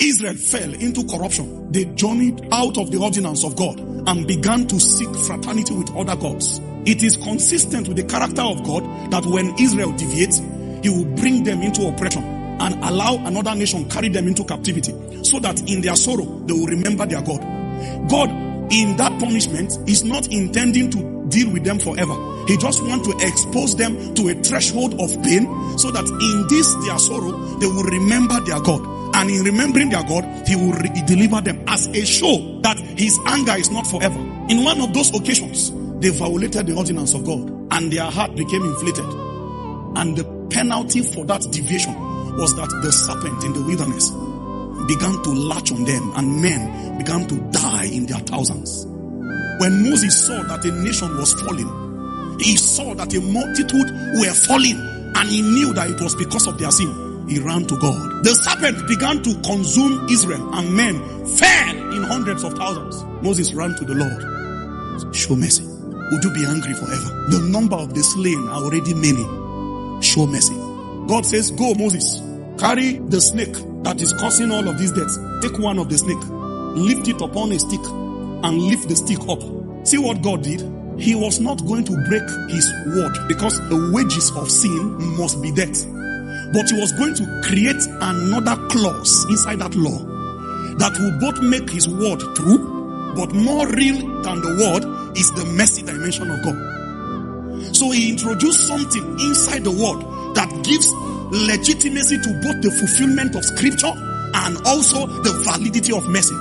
Israel fell into corruption. They journeyed out of the ordinance of God and began to seek fraternity with other gods. It is consistent with the character of God that when Israel deviates, he will bring them into oppression and allow another nation carry them into captivity, so that in their sorrow, they will remember their God. God, in that punishment, is not intending to deal with them forever. He just wants to expose them to a threshold of pain, so that in this, their sorrow, they will remember their God. And in remembering their God, he will deliver them as a show that his anger is not forever. In one of those occasions, they violated the ordinance of God, and their heart became inflated. And the penalty for that deviation was that the serpent in the wilderness began to latch on them, and men began to die in their thousands. When Moses saw that a nation was falling, he saw that a multitude were falling, and he knew that it was because of their sin. He ran to God. The serpent began to consume Israel, and men fell in hundreds of thousands. Moses ran to the Lord. Show mercy. Would you be angry forever? The number of the slain are already many. Show mercy. God says, go Moses, carry the snake that is causing all of these deaths. Take one of the snake, lift it upon a stick, and lift the stick up. See what God did? He was not going to break his word, because the wages of sin must be death. But he was going to create another clause inside that law that will both make his word true, but more real than the word is the mercy dimension of God. So he introduced something inside the word that gives legitimacy to both the fulfillment of scripture and also the validity of mercy.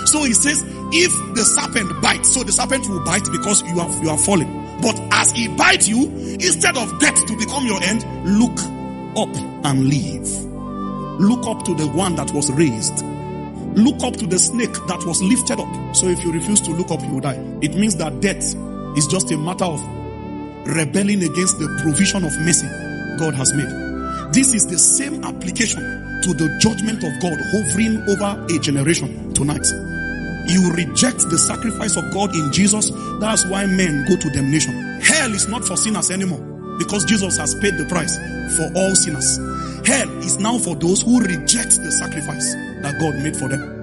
So he says, if the serpent bites, so the serpent will bite because you are falling. But as he bites you, instead of death to become your end, look up and live. Look up to the one that was raised. Look up to the snake that was lifted up. So if you refuse to look up, you will die. It means that death is just a matter of rebelling against the provision of mercy God has made. This is the same application to the judgment of God hovering over a generation tonight. You reject the sacrifice of God in Jesus. That's why men go to damnation. Hell is not for sinners anymore, because Jesus has paid the price for all sinners. Hell is now for those who reject the sacrifice that God made for them.